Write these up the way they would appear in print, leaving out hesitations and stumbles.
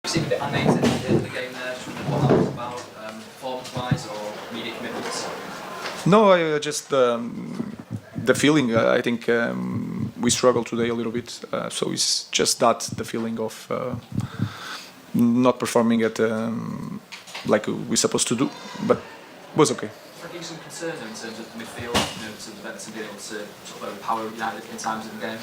seemed a bit animated at the end of the game there. Just wondering what that was about, performance-wise or immediate commitments. No, I just the feeling. I think we struggled today a little bit, so it's just that the feeling of not performing at like we're supposed to do, but it was okay. Does that give you some concern in terms of the midfield, sort of Everton being able to sort of overpower United in times of the game?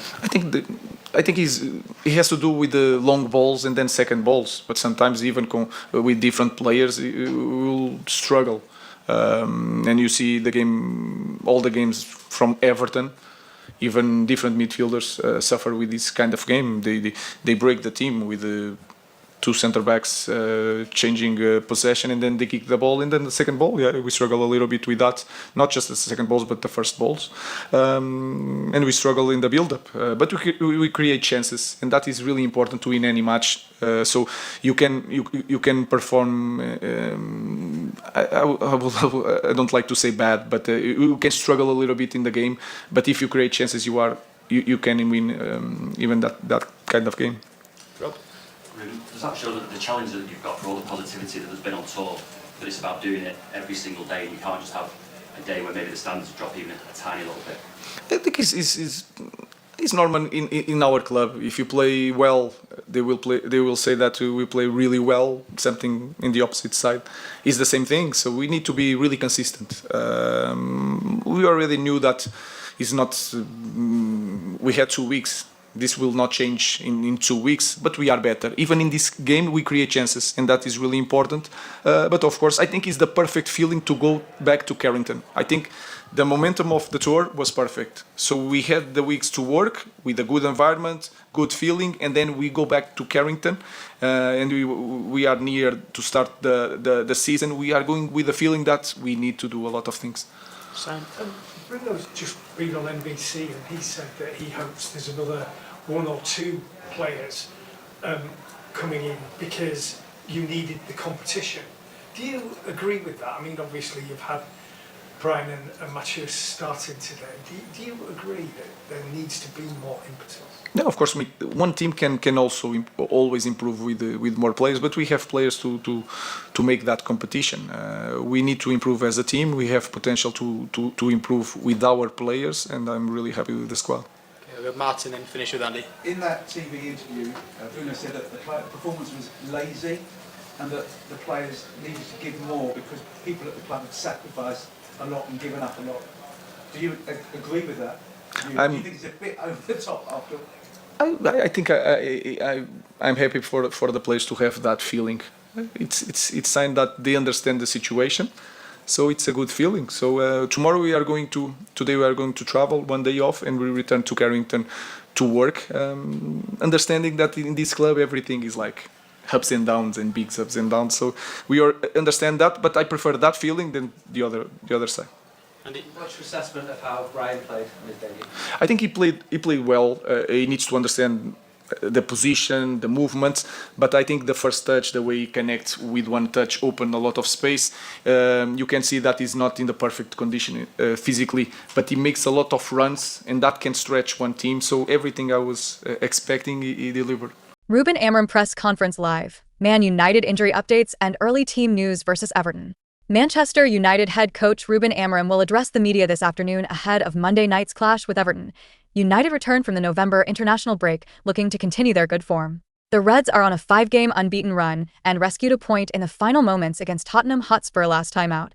I think he has to do with the long balls and then second balls, but sometimes even with different players, he will struggle. And you see all the games from Everton, even different midfielders suffer with this kind of game. They break the team with the two centre backs changing possession, and then they kick the ball, and then the second ball. Yeah, we struggle a little bit with that. Not just the second balls, but the first balls, and we struggle in the build-up. But we create chances, and that is really important to win any match. So you can perform. I don't like to say bad, but you can struggle a little bit in the game. But if you create chances, you can win even that kind of game. Rob? Does that show that the challenge that you've got for all the positivity that has been on tour, that it's about doing it every single day, and you can't just have a day where maybe the standards drop even a tiny little bit? I think it's normal in our club. If you play well, they will say that we play really well. Something in the opposite side is the same thing. So we need to be really consistent. We already knew that it's not. We had 2 weeks. This will not change in 2 weeks, but we are better. Even in this game, we create chances, and that is really important. But of course, I think it's the perfect feeling to go back to Carrington. I think the momentum of the tour was perfect. So we had the weeks to work with a good environment, good feeling, and then we go back to Carrington, and we are near to start the season. We are going with the feeling that we need to do a lot of things. Sam? Bruno's just been on NBC, and he said that he hopes there's another 1 or 2 players coming in because you needed the competition. Do you agree with that? I mean, obviously you've had Brian and Matthias starting today. Do you agree that there needs to be more impetus? No, of course, one team can also always improve with more players, but we have players to make that competition. We need to improve as a team. We have potential to improve with our players, and I'm really happy with the squad. Okay, we'll have Martin and finish with Andy. In that TV interview, Bruno said that the performance was lazy and that the players needed to give more because people at the club had sacrificed a lot and given up a lot. Do you agree with that? Do you think it's a bit over the top after? I think I'm happy for the players to have that feeling. It's sign that they understand the situation, so it's a good feeling. So today we are going to travel 1 day off, and we return to Carrington to work, understanding that in this club everything is like ups and downs and big ups and downs. So we understand that, but I prefer that feeling than the other side. Andy? What's your assessment of how Brian played on his debut? I think he played well. He needs to understand the position, the movements, but I think the first touch, the way he connects with one touch, opened a lot of space. You can see that he's not in the perfect condition physically, but he makes a lot of runs, and that can stretch one team. So everything I was expecting, he delivered. Ruben Amorim press conference live. Man United injury updates and early team news versus Everton. Manchester United head coach Ruben Amorim will address the media this afternoon ahead of Monday night's clash with Everton. United returned from the November international break looking to continue their good form. The Reds are on a 5-game unbeaten run and rescued a point in the final moments against Tottenham Hotspur last time out.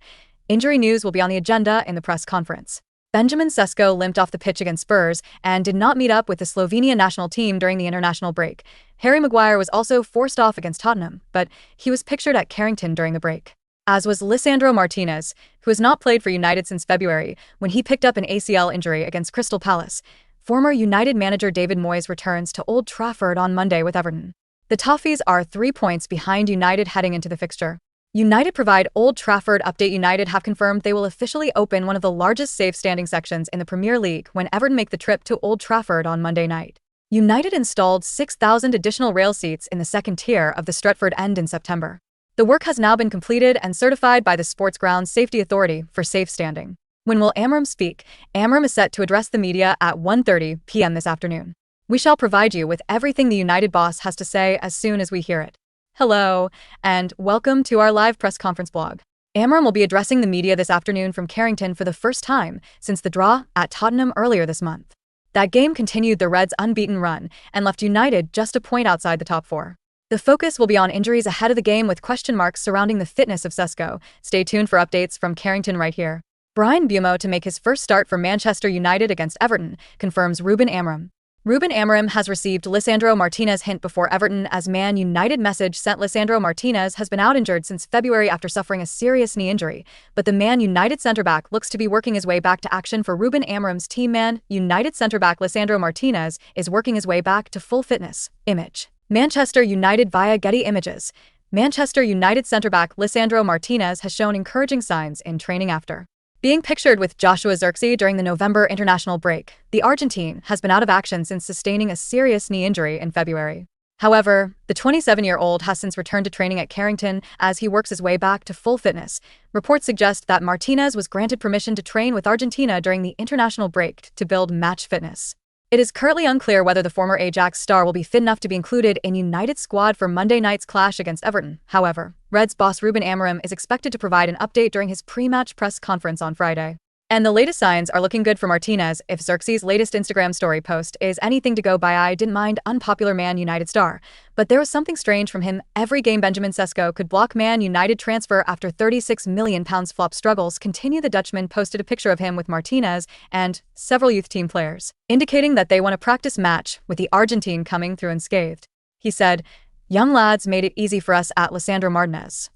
Injury news will be on the agenda in the press conference. Benjamin Sesko limped off the pitch against Spurs and did not meet up with the Slovenia national team during the international break. Harry Maguire was also forced off against Tottenham, but he was pictured at Carrington during the break. As was Lisandro Martinez, who has not played for United since February when he picked up an ACL injury against Crystal Palace. Former United manager David Moyes returns to Old Trafford on Monday with Everton. The Toffees are 3 points behind United heading into the fixture. United provide Old Trafford update. United have confirmed they will officially open one of the largest safe standing sections in the Premier League when Everton make the trip to Old Trafford on Monday night. United installed 6,000 additional rail seats in the second tier of the Stretford End in September. The work has now been completed and certified by the Sports Grounds Safety Authority for safe standing. When will Amorim speak? Amorim is set to address the media at 1:30 p.m. this afternoon. We shall provide you with everything the United boss has to say as soon as we hear it. Hello, and welcome to our live press conference blog. Amorim will be addressing the media this afternoon from Carrington for the first time since the draw at Tottenham earlier this month. That game continued the Reds' unbeaten run and left United just a point outside the top four. The focus will be on injuries ahead of the game with question marks surrounding the fitness of Sesko. Stay tuned for updates from Carrington right here. Brian Bumo to make his first start for Manchester United against Everton, confirms Ruben Amorim. Ruben Amorim has received Lisandro Martinez' hint before Everton as Man United message sent Lisandro Martinez has been out injured since February after suffering a serious knee injury, but the Man United centre-back looks to be working his way back to action for Ruben Amorim's team. Man United centre-back Lisandro Martinez is working his way back to full fitness. Image. Manchester United via Getty Images. Manchester United centre-back Lisandro Martinez has shown encouraging signs in training after being pictured with Joshua Zirkzee during the November international break. The Argentine has been out of action since sustaining a serious knee injury in February. However, the 27-year-old has since returned to training at Carrington as he works his way back to full fitness. Reports suggest that Martinez was granted permission to train with Argentina during the international break to build match fitness. It is currently unclear whether the former Ajax star will be fit enough to be included in United's squad for Monday night's clash against Everton. However, Reds boss Ruben Amorim is expected to provide an update during his pre-match press conference on Friday. And the latest signs are looking good for Martinez if Zirkzee's latest Instagram story post is anything to go by. I didn't mind unpopular Man United star, but there was something strange from him every game. Benjamin Sesko could block Man United transfer after £36 million flop struggles continue. The Dutchman posted a picture of him with Martinez and several youth team players, indicating that they want a practice match with the Argentine coming through unscathed. He said, "Young lads made it easy for us at Lisandro Martinez."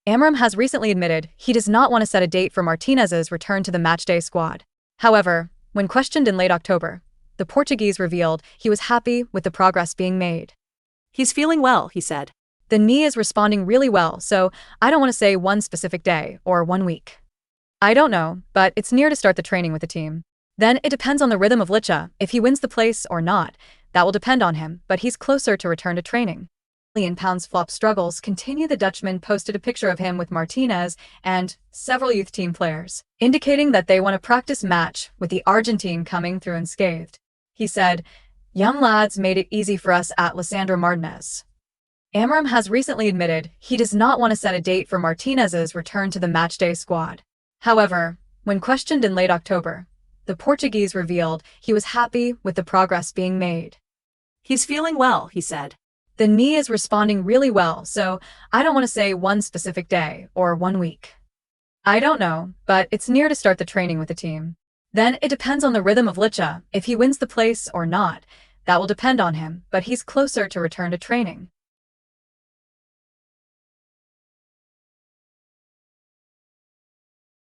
Amorim has recently admitted he does not want to set a date for Martinez's return to the matchday squad. However, when questioned in late October, the Portuguese revealed he was happy with the progress being made. "He's feeling well," he said. "The knee is responding really well, so I don't want to say one specific day or 1 week. I don't know, but it's near to start the training with the team. Then it depends on the rhythm of Licha, if he wins the place or not. That will depend on him, but he's closer to return to training." £1 flop struggles continue. The Dutchman posted a picture of him with Martinez and several youth team players, indicating that they want a practice match with the Argentine coming through unscathed. He said, "Young lads made it easy for us at Lisandro Martinez." Amorim has recently admitted he does not want to set a date for Martinez's return to the matchday squad. However, when questioned in late October, the Portuguese revealed he was happy with the progress being made. "He's feeling well," he said. "The knee is responding really well, so I don't want to say one specific day or 1 week. I don't know, but it's near to start the training with the team. Then it depends on the rhythm of Licha, if he wins the place or not. That will depend on him, but he's closer to return to training."